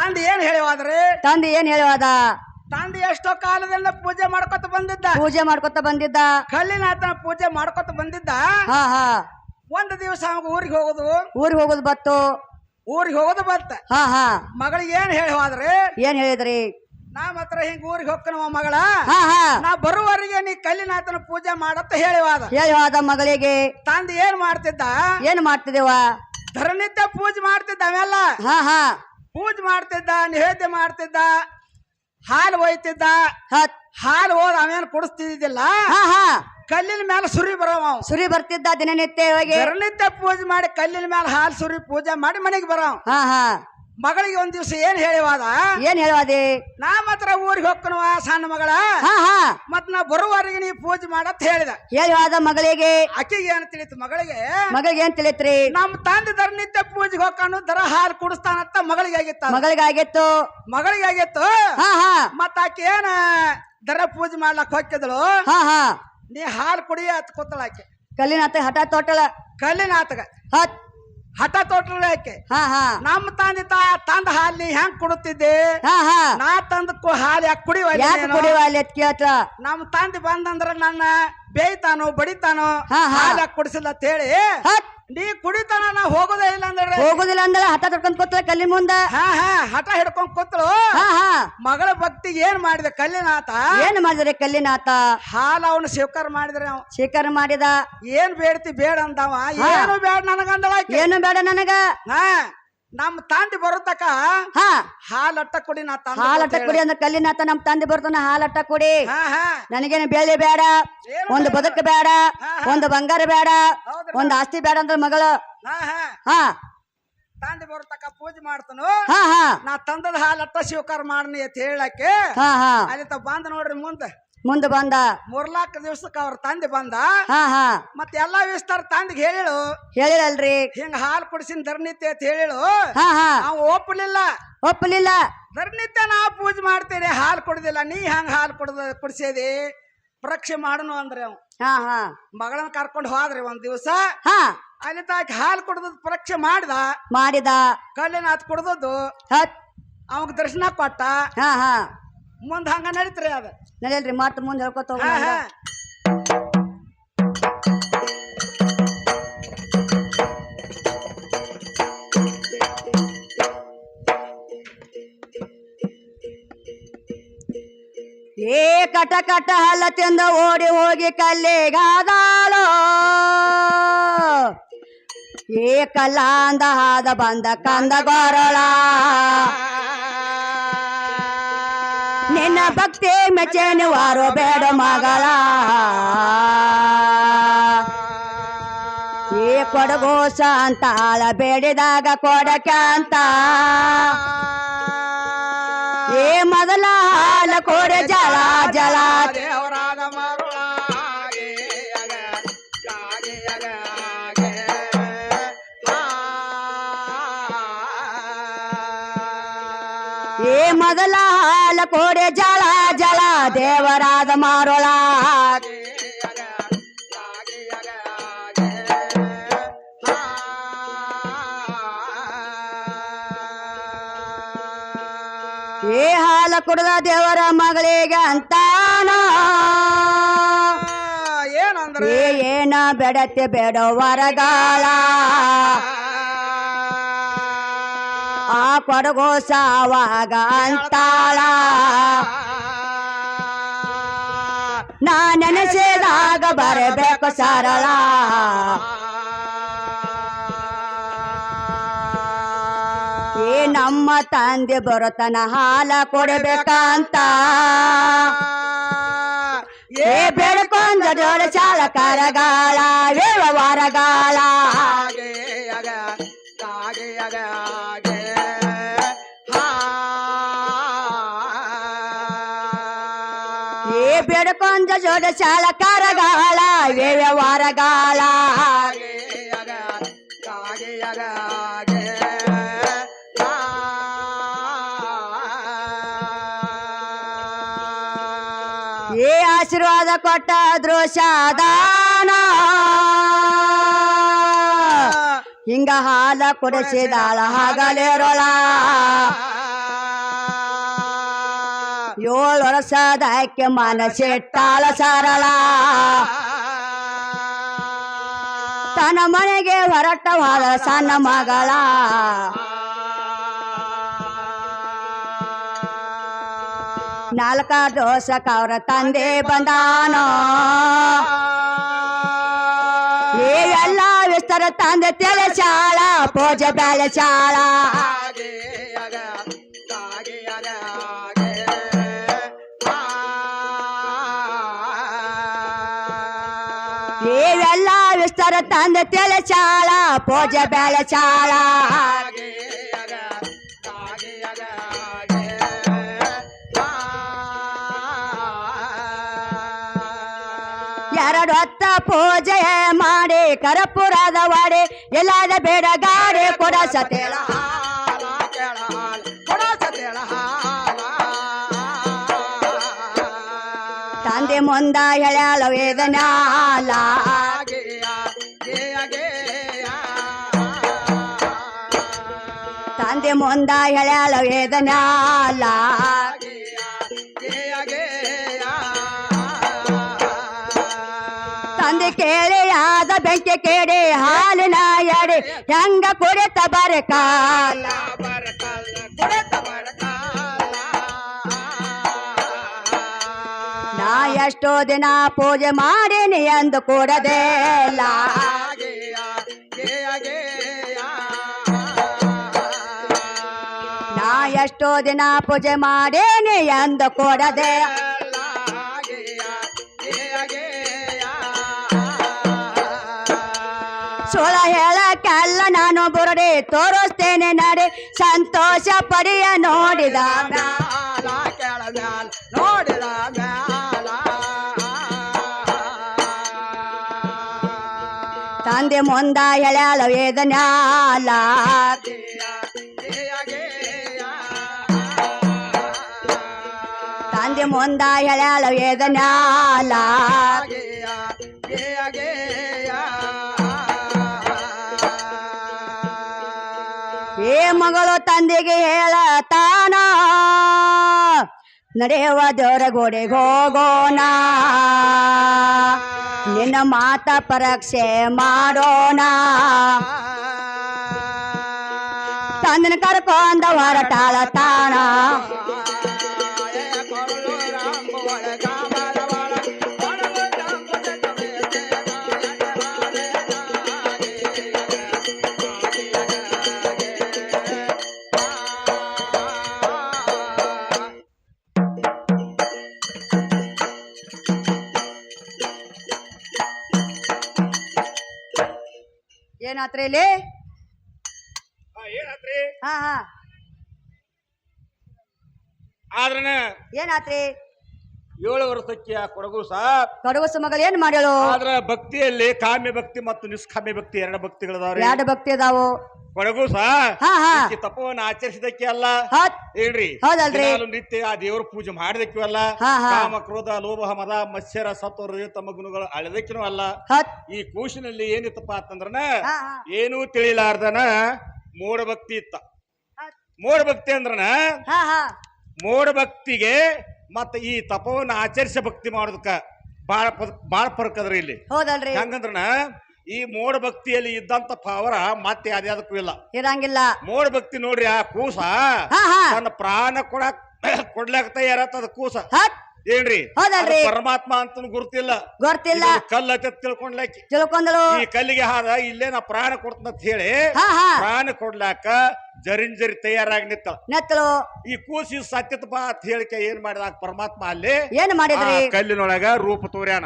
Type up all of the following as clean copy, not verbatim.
ತಂದೆ ಏನ್ ಹೇಳಿವಾದ್ರಿ ತಂದೆ ಏನ್ ಹೇಳಿವಾದ ತಂದೆ ಎಷ್ಟೋ ಕಾಲದಿಂದ ಪೂಜೆ ಮಾಡ್ಕೊತ ಬಂದಿದ್ದ ಕಲ್ಲಿನಾಥನ ಪೂಜೆ ಮಾಡ್ಕೊತ ಬಂದಿದ್ದ ಹಾ ಹಾ ಒಂದ್ ದಿವಸ ಅವಾಗ ಊರಿಗೆ ಹೋಗೋದು ಬತ್ತ ಹಾ ಹಾ ಮಗಳಿಗೆ ಏನ್ ಹೇಳಿವಾದ್ರಿ ಏನ್ ಹೇಳಿದ್ರಿ ನಾ ಮಾತ್ರ ಹಿಂಗ ಊರಿಗೆ ಹೋಗ್ಕನವ ಮಗಳ ಹಾ ಹಾ ನಾ ಬರುವವರೆಗೆ ನೀ ಕಲ್ಲಿನಾಥನ ಪೂಜೆ ಮಾಡತ್ತ ಹೇಳಿವಾದ ಮಗಳಿಗೆ ತಂದೆ ಏನ್ ಮಾಡ್ತಿದ್ದೇವ ಧರನಿತ್ಯ ಪೂಜೆ ಮಾಡ್ತಿದ್ದ ಅವೆಲ್ಲ ಹಾ ಹಾ ಪೂಜೆ ಮಾಡ್ತಿದ್ದ ನಿವೇದ್ಯ ಮಾಡ್ತಿದ್ದ ಹಾಲು ಒಯ್ತಿದ್ದ ಹಾಲು ಹೋದ ಅವೇನು ಕುಡಿಸ್ತಿದ್ದಿಲ್ಲ ಹಾ ಹಾ ಕಲ್ಲಿನ ಮೇಲೆ ಸುರಿ ಬರ್ತಿದ್ದ ದಿನನಿತ್ಯ ಧರನಿತ್ಯ ಪೂಜೆ ಮಾಡಿ ಕಲ್ಲಿನ ಮೇಲೆ ಹಾಲು ಸುರಿ ಪೂಜೆ ಮಾಡಿ ಮನೆಗೆ ಬರವ ಹಾ ಹಾ ಮಗಳಿಗೆ ಒಂದ್ ದಿವಸ ಏನ್ ಹೇಳಿವಾದೆ ನಾ ಮಾತ್ರ ಊರಿಗೆ ಹೋಗ್ಕನವ ಸಣ್ಣ ಮಗಳ ಮತ್ ನಾ ಬರುವವರೆಗೆ ನೀ ಪೂಜೆ ಮಾಡತ್ ಹೇಳಿವಾದ ಮಗಳಿಗೆ ಆಕೆಗೆ ಏನ್ ತಿಳಿತು ಮಗಳಿಗೆ ಏನ್ ತಿಳಿತ್ರಿ ನಮ್ಮ ತಂದೆ ಧರನಿತ್ಯ ಪೂಜೆಗೆ ಹೋಗ್ಕೊಂಡು ದರ ಹಾಲು ಕುಡಿಸ್ತಾನಂತ ಮಗಳಿಗಾಗಿತ್ತು ಮತ್ತ ಆಕೆ ಏನ ದರ ಪೂಜೆ ಮಾಡ್ಲಕ್ ಹೋಗ್ತಿದ್ಳು ನೀ ಹಾಲು ಕುಡಿಯ ಹತ್ ಕೂತಳ ಆಕೆ ಕಲ್ಲಿನಾಥ ಹಠ ತೋಟಲ್ ಆಕೆ ನಮ್ಮ ತಂದ ಹಾಲು ನೀ ಹೆಂಗ್ ಕುಡುತ್ತಿದ್ದೆ ನಾ ತಂದ ಹಾಲು ಯಾಕೆ ಕುಡಿವಲ್ಲ ಕೇಳ್ತ ನಮ್ಮ ತಂದೆ ಬಂದಂದ್ರ ನನ್ನ ಬೇಯ್ತಾನೋ ಬಡಿತಾನೋ ಹಾಲು ಯಾಕೆ ಕುಡಿಸಿಲ್ಲ ಅಂತ ಹೇಳಿ ನೀ ಕುಡಿತಾನ ನಾ ಹೋಗೋದೇ ಇಲ್ಲ ಅಂದ್ರೆ ಹಠ ತೊಡ್ಕೊಂಡ್ ಕೂತಳ ಕಲ್ಲಿ ಮುಂದ ಹಠ ಹಿಡ್ಕೊಂಡ್ ಕೂತಳು ಮಗಳ ಭಕ್ತಿಗೆ ಏನ್ ಮಾಡಿದ ಕಲ್ಲಿನಾಥ ಹಾಲು ಅವನು ಸ್ವೀಕಾರ ಮಾಡಿದ ಏನ್ ಬೇಡ್ತಿ ಬೇಡ ಅಂದವ ಏನು ಬೇಡ ನನಗ ನಮ್ಮ ತಂದೆ ಬರುತ್ತಕ ಹಾಲಟ್ಟ ಕುಡಿ ಅಂದ್ರೆ ಕಲ್ಲಿನಾಥ ನಮ್ ತಂದೆ ಬರ್ತಾನ ಹಾಲಟ್ಟ ಕುಡಿ ನನಗೇನು ಬೆಳ್ಳಿ ಬೇಡ ಒಂದು ಬದುಕು ಬೇಡ ಒಂದು ಬಂಗಾರ ಬೇಡ ಒಂದು ಆಸ್ತಿ ಬೇಡ ಅಂದ್ರೆ ಮಗಳು ತಂದೆ ಬರುತ್ತಕ ಪೂಜೆ ಮಾಡ್ತಾನು ನಾ ತಂದದ ಹಾಲಟ್ಟ ಸ್ವೀಕಾರ ಮಾಡ್ನಿ ಅಂತ ಹೇಳಕ್ಕೆ ಅಲ್ಲಿ ಬಂದ ನೋಡ್ರಿ ಮುಂದೆ ಬಂದ 4 ದಿವಸಕ್ಕೆ ಅವ್ರ ತಂದೆ ಬಂದ ಮತ್ತೆ ಎಲ್ಲಾ ವಿಸ್ತಾರ ತಂದಿಗೆ ಹೇಳಿರಲ್ರಿ ಹಿಂಗ ಹಾಲು ಕುಡಿಸಿನ ಧರನಿತ್ಯ ಅಂತ ಹೇಳಿಳು ನಾವು ಒಪ್ಪಲಿಲ್ಲ ಧರನಿತ್ಯ ನಾ ಪೂಜೆ ಮಾಡ್ತೇನೆ ಹಾಲು ಕುಡ್ದಿಲ್ಲ ನೀ ಹಂಗ ಹಾಲು ಕುಡಿಸೇದಿ ಪರೀಕ್ಷೆ ಮಾಡೋನು ಅಂದ್ರೆ ಮಗಳನ್ನ ಕರ್ಕೊಂಡು ಹೋದ್ರಿ ಒಂದ್ ದಿವಸ ಅಲ್ಲಿ ತಾಕಿ ಹಾಲು ಕುಡ್ದ ಪರೀಕ್ಷೆ ಮಾಡಿದ ಕಲ್ಲಿನಾಥ ಕುಡ್ದದ್ದು ಅವಾಗ ದರ್ಶನ ಕೊಟ್ಟ ಮುಂದ್ ಹಂಗ ನಡೀತ್ರಿ ಅದ ನಡೆಯಲ್ರಿ ಮತ್ತ ಮುಂದೆ ಹೇಳ್ಕೊತ ಕಟ ಹಲ್ಲ ತಿಂದ ಓಡಿ ಹೋಗಿ ಕಲ್ಲಿಗಾದಾಳೋ ಕಲ್ಲಾಂದ ಹಾದ ಬಂದ ಕಂದ ಗೊರಳ ನಿನ್ನ ಭಕ್ತಿ ಮೆಚ್ಚೆನುವಾರು ಬೇಡ ಮಗಳ ಕೊಡಗೋಸ ಅಂತಾಳ ಬೇಡಿದಾಗ ಕೊಡಕ್ಯಾಂತ ಮೊದಲ ಹಾಲ ಕೋರೆ ಜಲ ದೇವರಾದ ಮೊದಲ ಹಾಲ ಕೋರೆ ಜಲ ದೇವರಾದ ಮಾರೋಳ ಹಾಲ ಕುಡದ ದೇವರ ಮಗಳಿಗೆ ಅಂತಾನ ಏನ ಬೆಡತ್ತೆ ಬೇಡ ವರಗಾಲ ಆ ಕೊಡಗೋಸವಾಗ ಅಂತಾಳ ನಾ ನೆನೆಸಿದಾಗ ಬರಬೇಕು ಸರಳ ನಮ್ಮ ತಂದೆ ಬರುತ್ತನ ಹಾಲ ಕೊಡಬೇಕಂತ ಬೇಡ್ಕೊಂಡ ಜೋಳ ಚಾಲಕರಗಾಳ ವ್ಯವಹಾರಗಾಳ ಬೇಡ್ಕೊಂಡ ಜೋಡ ಚಾಲಕರಗಾಳ ವ್ಯವಹಾರಗಾಳ ಆಶೀರ್ವಾದ ಕೊಟ್ಟ ದೃಶ್ಯದಾನ ಹಿಂಗ ಹಾಲ ಕುಡಿಸಿದಾಳ ಹಗಲಿರೋಳ ಏಳು ವರ್ಷದ ಆಕೆ ಮನಸ್ಸಿಟ್ಟಾಳ ಸರಳ ತನ್ನ ಮನೆಗೆ ಹೊರಟವಾದ ಸಣ್ಣ ಮಗಳ ನಾಲ್ಕಾರು ದೋಸಕ್ಕೆ ಅವರ ತಂದೆ ಬಂದಾನೋ ಎಲ್ಲ ವಿಸ್ತಾರ ತಂದೆ ತೆಲೆ ಶಾಳ ಪೂಜೆ ಬೆಲೆ ಶಾಳ ಎಲ್ಲ ವಿಸ್ತಾರ ತಂದೆ ತೆಲೆ ಶಾಳ ಪೂಜೆ ಬೆಲೆ ಶಾಳ ಎರಡು ಹೊತ್ತ ಪೂಜೆ ಮಾಡಿ ಕರ್ಪೂರದ ವಾಡೆ ಎಲ್ಲಾದ ಬೇಡ ಗಾಡಿ ಕೊಡ ಸತೇಳ ತಂದೆ ಮುಂದ ಎಳ್ಯಾಳ ವೇದನಾಲ ತಂದೆ ಮುಂದ ಎಳ್ಯಾಳ ವೇದನಾಲ ತಂದೆ ಕೇಳಿ ಆದ ಬೆಂಕಿ ಕೇಳಿ ಹಾಲಿನ ಎಡೆ ಹೆಂಗ ಕುಡಿತ ಬರಕಾಲ ನಾ ಎಷ್ಟೋ ದಿನ ಪೂಜೆ ಮಾಡೀನಿ ಎಂದು ಕೂಡದೆ ನಾ ಎಷ್ಟೋ ದಿನ ಪೂಜೆ ಮಾಡೀನಿ ಎಂದು ಕೂಡದೆ ಸುಳ ಹೇಳಕ್ಕೆಲ್ಲ ನಾನು ಬುರಡಿ ತೋರಿಸ್ತೇನೆ ನಡೆ ಸಂತೋಷ ಪಡೆಯ ನೋಡಿದ ತಂದೆ ಮುಂದ ಎಳ್ಯಾಳ ವೇದನ್ಯಾಲ ತಂದೆ ಮುಂದ ಎಳ್ಯಾಳ ವೇದನ್ಯಾಲ ಏ ಮಗಳು ತಂದೆಗೆ ಹೇಳತಾನ ನಡೆಯುವ ದೇವರ ಗೋಡೆಗೆ ಹೋಗೋಣ ನಿನ್ನ ಮಾತ ಪರೀಕ್ಷೆ ಮಾಡೋಣ ತಂದನ ಕರ್ಕೊಂಡ ಹೊರಟಾಳ ತಾಣ ಏನಾತ್ರಿ ಇಲ್ಲಿ ಹಾ ಹಾ ಆದ್ರನ ಏನಾತ್ರಿ 7 ವರ್ಷಕ್ಕೆ ಆ ಕೊಡಗೂಸ ಮಗಳು ಏನ್ ಮಾಡ್ಯಾಳು ಆದ್ರ ಭಕ್ತಿಯಲ್ಲಿ ಕಾಮ್ಯ ಭಕ್ತಿ ಮತ್ತು ನಿಷ್ಕಾಮ್ಯ ಭಕ್ತಿ 2 ಭಕ್ತಿಗಳದಾವ್ರಿ 2 ಭಕ್ತಿ ಅದಾವು ಕೊಡಗೂಸ ಹಾ ಹಾ ತಪವನ್ನ ಆಚರಿಸಿದಕ್ಕೆ ಅಲ್ಲ ಹೌದ್ ಹೇಳ್ರಿ ಹೌದಲ್ರಿ ನಿತ್ಯ ಆ ದೇವ್ರ ಪೂಜೆ ಮಾಡಿದಕ್ಕೂ ಅಲ್ಲ ಹಾ ಹಾ ಕಾಮ ಕ್ರೋಧ ಲೋಭ ಮದ ಮತ್ಸರ ಸತ್ವ ತಮ್ಮ ಗುಣಗಳು ಅಳೆದಕ್ಕೂ ಅಲ್ಲ ಹೌದ್ ಈ ಕೂಸಿನಲ್ಲಿ ಏನಿತ್ತಪ್ಪ ಅಂತಂದ್ರನ ಹಾ ಹಾ ಏನೂ ತಿಳಿಲಾರ್ದನ ಮೋಡ ಭಕ್ತಿ ಇತ್ತ ಮೋಡ ಭಕ್ತಿ ಅಂದ್ರನ ಹಾ ಹಾ ಮೋಡ ಭಕ್ತಿಗೆ ಮತ್ತ ಈ ತಪವನ್ನ ಆಚರಿಸ ಭಕ್ತಿ ಮಾಡೋದಕ್ಕ ಬಾಳ ಫರ್ಕ್ ಅದ್ರಿ ಇಲ್ಲಿ ಹೌದಲ್ರಿ ಹೆಂಗಂದ್ರನ ಈ ಮೋಡ ಭಕ್ತಿಯಲ್ಲಿ ಇದ್ದಂತ ಪಾವರ ಮತ್ತೆ ಅದ್ಯಾದಕ್ಕೂ ಇಲ್ಲ ಇರಂಗಿಲ್ಲ ಮೋಡ ಭಕ್ತಿ ನೋಡ್ರಿ ಆ ಕೂಸ ಹಾ ಹಾ ತನ್ನ ಪ್ರಾಣ ಕೊಡ್ಲಾಕ ತಯಾರತ್ತದ ಕೂಸ ಹೌದ್ ಏನ್ರಿ ಹೌದಲ್ರಿ ಪರಮಾತ್ಮ ಅಂತ ಗುರ್ತಿಲ್ಲ ಗೊತ್ತಿಲ್ಲ ಕಲ್ಲ ತಿಳ್ಕೊಂಡ್ಲಾಕಿ ತಿಳ್ಕೊಂಡಳು ಈ ಕಲ್ಲಿಗೆ ಹಾದ ಇಲ್ಲೇ ನಾ ಪ್ರಾಣ ಕೊಡ್ತಂತ ಹೇಳಿ ಹಾ ಹಾ ಪ್ರಾಣ ಕೊಡ್ಲಾಕ ಜರಿಂಜರಿ ತಯಾರಾಗಿ ನಿತ್ತ ನೆತ್ತಳು ಈ ಕೂಸಿ ಸತ್ಯತಪ್ಪ ಅಂತ ಹೇಳಿಕೆ ಏನ್ ಮಾಡಿದ ಪರಮಾತ್ಮ ಅಲ್ಲಿ ಏನ್ ಮಾಡಿದ್ರಿ ಕಲ್ಲಿನೊಳಗ ರೂಪ ತೋರ್ಯಾನ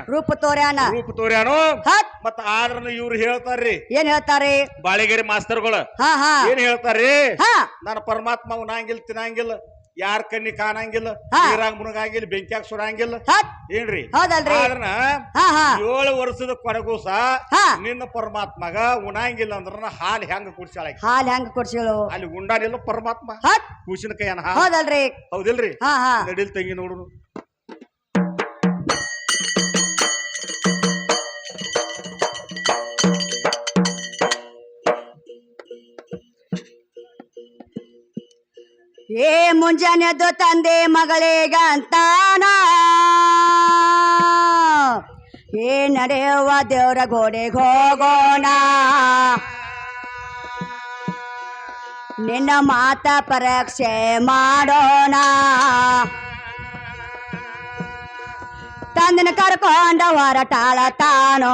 ಹೌದ್ ಮತ್ತ ಆದ್ರನು ಇವ್ರು ಹೇಳ್ತಾರ್ರಿ ಏನ್ ಹೇಳ್ತಾರಿ ಬಾಳಿಗೆರಿ ಮಾಸ್ತರ್ಗಳು ಹಾ ಹಾ ಏನ್ ಹೇಳ್ತಾರ್ರಿ ಹಾ ನನ್ನ ಪರಮಾತ್ಮ ಉಣಂಗಿಲ್ಲ ತಿನ್ನಂಗಿಲ್ಲ ಯಾರ ಕಣ್ಣಿ ಕಾಣಂಗಿಲ್ಲ ನೀರಾಗ ಮುಣಗಂಗಿಲ್ಲ ಬೆಂಕಿಯಾಗ ಸುಡಂಗಿಲ್ಲ ಹೌದ್ ಏನ್ರಿ ಹೌದಲ್ರಿ ಆದ್ರನ ಹಾ ಹಾ 7 ವರ್ಷದ ಕೊಡಗೂಸ ಹಾ ನಿನ್ನ ಪರಮಾತ್ಮಗ ಉಣಂಗಿಲ್ಲ ಅಂದ್ರ ಹಾಲು ಹೆಂಗ ಕುಡ್ಸಾಳ ಹಾಲ್ ಹೆಂಗ್ ಕೊಡ್ಸಿಳು ಅಲ್ಲಿ ಉಂಡಾನಿಲ್ಲ ಪರಮಾತ್ಮ ಹೌದ್ ಕೂಸಿನ ಕೈಯನ ಹೌದಲ್ರಿ ಹೌದಿಲ್ರಿ ಹಾ ಹಾ ನಡಿಲ್ ತಂಗಿ ನೋಡುನು ಏ ಮುಂಜಾನೆದ್ದು ತಂದೆ ಮಗಳಿಗಂತಾನ ಏ ನಡೆಯುವ ದೇವ್ರ ಗೋಡೆಗೆ ಹೋಗೋಣ ನಿನ್ನ ಮಾತ ಪರೀಕ್ಷೆ ಮಾಡೋಣ ತಂದಿನ ಕರ್ಕೊಂಡ ಹೊರಟಾಳ ತಾನೋ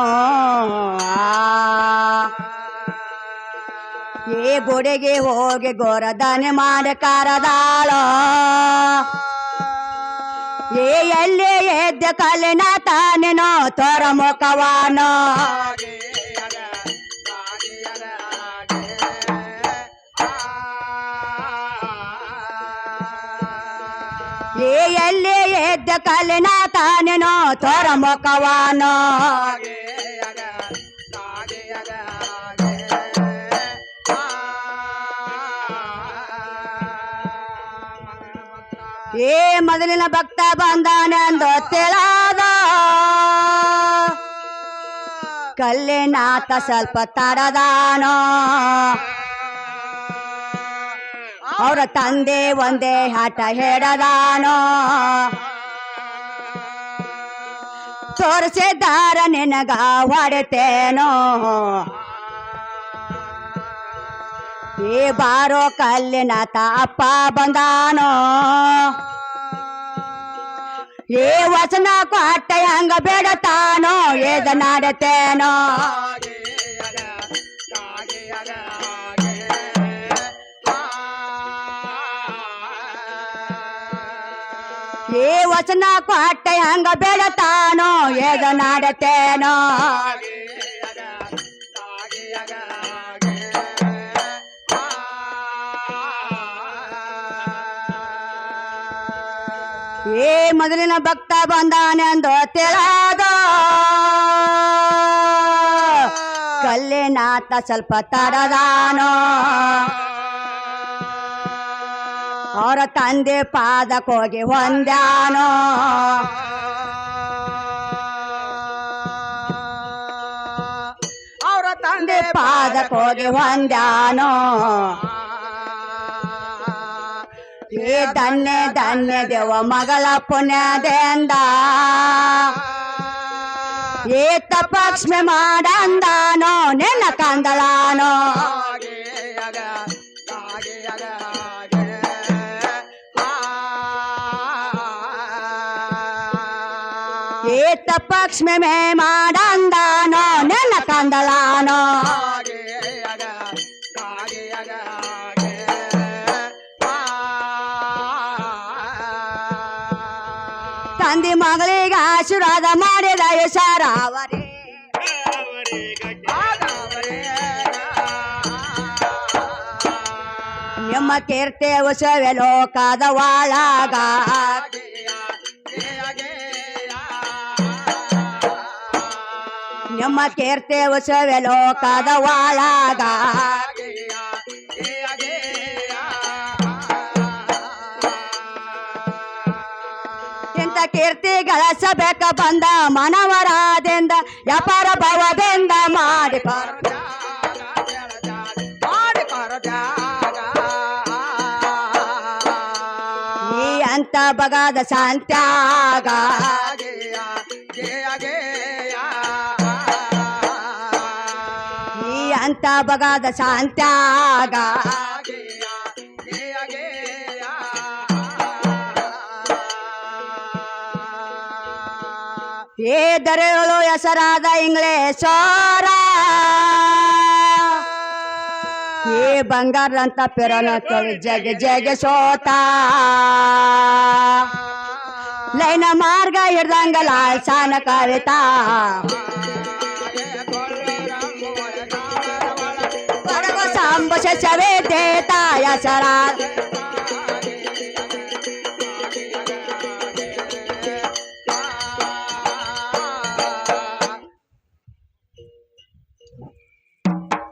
ಏ ಗುಡಿಗೆ ಹೋಗಿ ಗೋರದಾನೆ ಮಾಡಿ ಕರದಾಳೋ ಏ ಎಲ್ಲಿ ಎದ್ದ ಕಲ್ಲಿನ ತಾನೇನೋ ತೋರ ಮುಖವಾನೋ ಏ ಎಲ್ಲಿ ಎದ್ದ ಕಲ್ಲಿನ ತಾನೇನೋ ತೋರ ಮುಖವಾನೋ ಏ ಮೊದಲಿನ ಭಕ್ತ ಬಂದಾನೆಂದು ತಿಳದ ಕಲ್ಲಿನಾಥ ಸ್ವಲ್ಪ ತಡದಾನೋ ಅವರ ತಂದೆ ಒಂದೇ ಆಟ ಹೇಳದಾನೋ ತೋರಿಸಿದಾರ ನಿನಗ ಹೊಡೆತೇನೋ ಏ ಬಾರೋ ಕಲ್ಲಿನಾಥ ಅಪ್ಪ ಬಂದಾನೋ ಏ ವಚನ ಕೊಟ್ಟ ಹಂಗ ಬೇಡತಾನೋ ಏದ ನಾಡತೇನೋ ಏ ವಚನ ಕೊಟ್ಟ ಹಂಗ ಬೇಡತಾನೋ ಏದ ನಾಡತೇನೋ ಏ ಮೊದಲಿನ ಭಕ್ತ ಬಂದಾನೆಂದು ತಿಳದ ಕಲ್ಲಿನಾಥ ಸ್ವಲ್ಪ ತಡದಾನೋ ಅವರ ತಂದೆ ಪಾದಕ್ಕೆ ಹೋಗಿ ಹೊಂದ್ಯಾನೋ ಅವರ ತಂದೆ ಪಾದಕ್ಕೆ ಹೋಗಿ ಹೊಂದ್ಯಾನೋ ಏ ಧನ್ಯ ಧನ್ಯ ದೇವ ಮಗಳ ಪುಣ್ಯದಿಂದ ಏ ತಪಕ್ಷ್ಮೆ ಮಾಡಂದಾನೋ ನಿನ್ನ ಕಂದಳಾನೋ ಏ ತಪಕ್ಷ್ಮೆ ಮಾಡಂದಾನೋ ನಿನ್ನ ಕಂದಳಾನೋ ತಂದೆ ಮಗಳಿಗೆ ಆಶೀರ್ವಾದ ಮಾಡಿದ ಯಶಾರಾವರೇ ನಿಮ್ಮ ಕೀರ್ತಿ ಉತ್ಸವ ಲೋಕದ ಒಳಗ ನಿಮ್ಮ ಕೀರ್ತಿ ಉತ್ಸವ ಲೋಕದ ಒಳಗ ಇಂಥ ಕೀರ್ತಿ ಗಳಿಸಬೇಕ ಬಂದ ಮನವರಾದಿಂದ ವ್ಯಾಪಾರ ಭಾವದಿಂದ ಮಾಡಿ ಈ ಅಂತ ಬಗದ ಶಾಂತ್ಯಾಗ ಈ ಅಂತ ಬಗದ ಶಾಂತ್ಯಾಗ ಏ ದರೆಗಳು ಹೆಸರಾದ ಇಂಗ್ಲೇಶ್ವರ ಏ ಬಂಗಾರ ಅಂತ ಪೆರನ ಜಗ ಜಗ ಸೋತ ಲೈನ ಮಾರ್ಗ ಹಿಡ್ದಂಗ ಲಾಲ್ಸಾನ ಕವಿತಾ ಸಾಂಬ ಶವೇ ದೇತ ಹೆಸರ